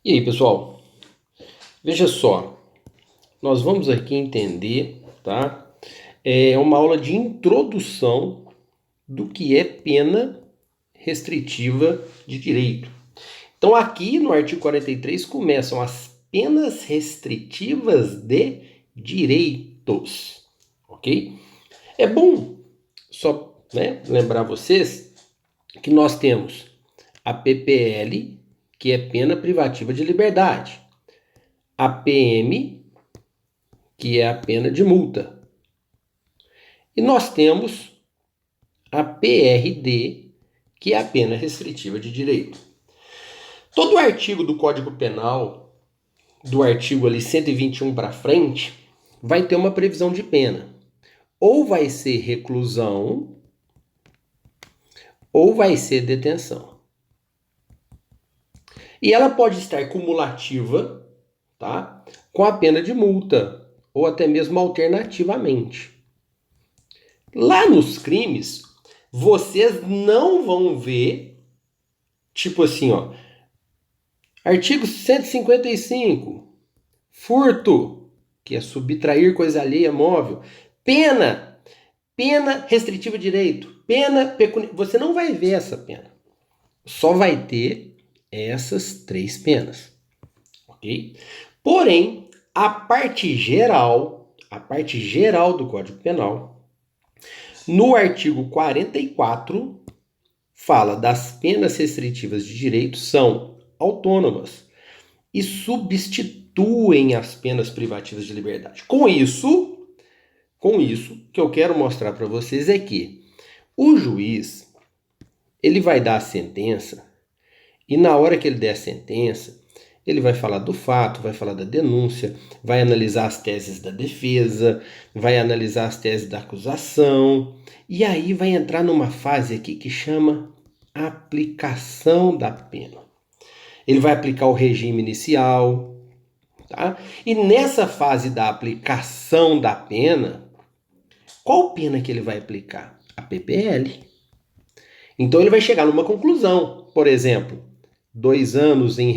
E aí, pessoal? Veja só, nós vamos aqui entender, tá? É uma aula de introdução do que é pena restritiva de direito. Então, aqui no artigo 43 começam as penas restritivas de direitos, ok? É bom só, lembrar vocês que nós temos a PPL, que é pena privativa de liberdade, a PM, que é a pena de multa. E nós temos a PRD, que é a pena restritiva de direito. Todo artigo do Código Penal, do artigo ali 121 para frente, vai ter uma previsão de pena. Ou vai ser reclusão, ou vai ser detenção. E ela pode estar cumulativa, tá? Com a pena de multa, ou até mesmo alternativamente. Lá nos crimes, vocês não vão ver, tipo assim, ó, artigo 155, furto, que é subtrair coisa alheia móvel, pena restritiva de direito, pena pecuniária. Você não vai ver essa pena. Só vai ter essas três penas, ok? Porém, a parte geral do Código Penal, no artigo 44, fala das penas restritivas de direito são autônomas e substituem as penas privativas de liberdade. Com isso, que eu quero mostrar para vocês é que o juiz, ele vai dar a sentença e na hora que ele der a sentença, ele vai falar do fato, vai falar da denúncia, vai analisar as teses da defesa, vai analisar as teses da acusação, e aí vai entrar numa fase aqui que chama aplicação da pena. Ele vai aplicar o regime inicial, tá? E nessa fase da aplicação da pena, qual pena que ele vai aplicar? A PPL. Então ele vai chegar numa conclusão, por exemplo, 2 anos em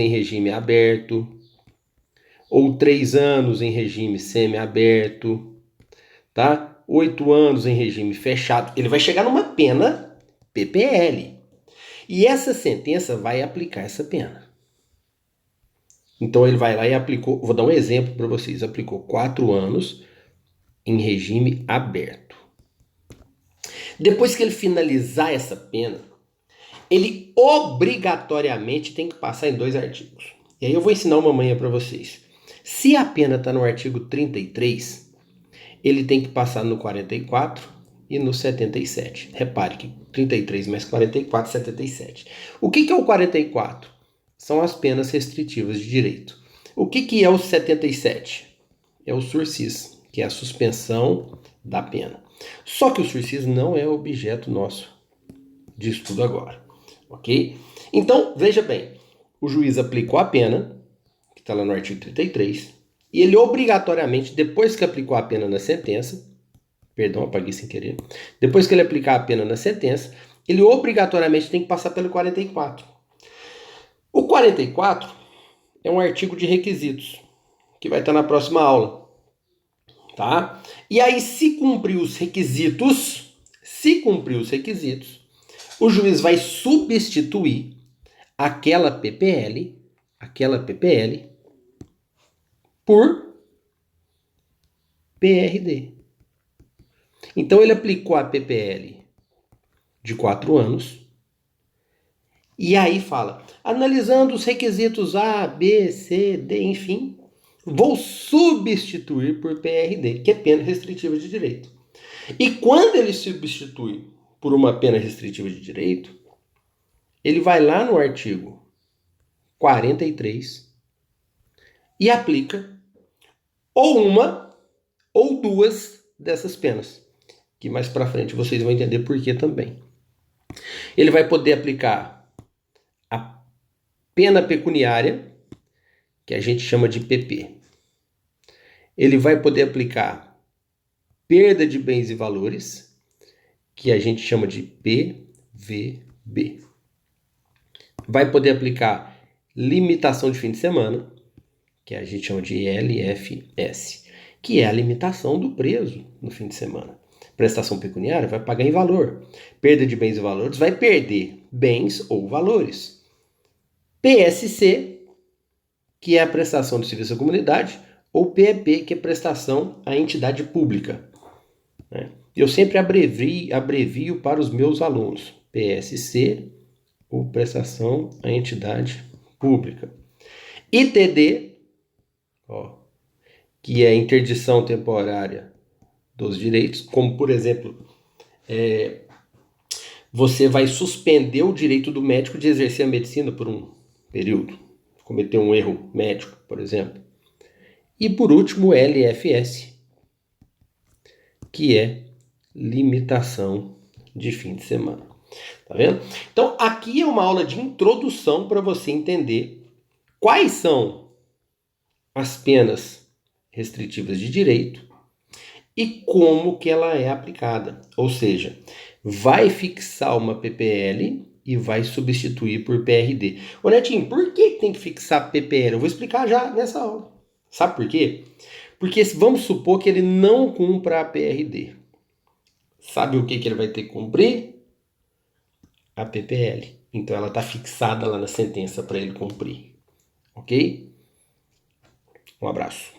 regime aberto, ou 3 anos em regime semiaberto, tá? 8 anos em regime fechado. Ele vai chegar numa pena PPL. E essa sentença vai aplicar essa pena. Então ele vai lá e aplicou, vou dar um exemplo para vocês, aplicou 4 anos em regime aberto. Depois que ele finalizar essa pena, ele obrigatoriamente tem que passar em 2 artigos. E aí eu vou ensinar uma manha para vocês. Se a pena está no artigo 33, ele tem que passar no 44 e no 77. Repare que 33 mais 44, 77. O que é o 44? São as penas restritivas de direito. O que é o 77? É o sursis, que é a suspensão da pena. Só que o sursis não é objeto nosso de estudo agora, ok? Então, veja bem, o juiz aplicou a pena, que está lá no artigo 33, e ele obrigatoriamente, depois que aplicou a pena na sentença, perdão, apaguei sem querer, depois que ele aplicar a pena na sentença, ele obrigatoriamente tem que passar pelo 44. O 44 é um artigo de requisitos, que vai estar na próxima aula, tá? E aí, se cumprir os requisitos, o juiz vai substituir aquela PPL por PRD. Então ele aplicou a PPL de 4 anos e aí fala, analisando os requisitos A, B, C, D, enfim, vou substituir por PRD, que é pena restritiva de direito. E quando ele substitui por uma pena restritiva de direito, ele vai lá no artigo 43 e aplica ou uma ou duas dessas penas, que mais para frente vocês vão entender por que também. Ele vai poder aplicar a pena pecuniária, que a gente chama de PP. Ele vai poder aplicar perda de bens e valores, que a gente chama de PVB. Vai poder aplicar limitação de fim de semana, que a gente chama de LFS, que é a limitação do preso no fim de semana. Prestação pecuniária vai pagar em valor. Perda de bens e valores vai perder bens ou valores. PSC, que é a prestação de serviço à comunidade, ou PEP, que é prestação à entidade pública. Eu sempre abrevio para os meus alunos. PSC, ou prestação à entidade pública. ITD, que é interdição temporária dos direitos, como, por exemplo, você vai suspender o direito do médico de exercer a medicina por um período, cometer um erro médico, por exemplo. E, por último, LFS, que é limitação de fim de semana. Tá vendo? Então, aqui é uma aula de introdução para você entender quais são as penas restritivas de direito e como que ela é aplicada. Ou seja, vai fixar uma PPL e vai substituir por PRD. Ô Netinho, por que tem que fixar PPL? Eu vou explicar já nessa aula. Sabe por quê? Porque vamos supor que ele não cumpra a PRD. Sabe o que ele vai ter que cumprir? A PPL. Então ela está fixada lá na sentença para ele cumprir. Ok? Um abraço.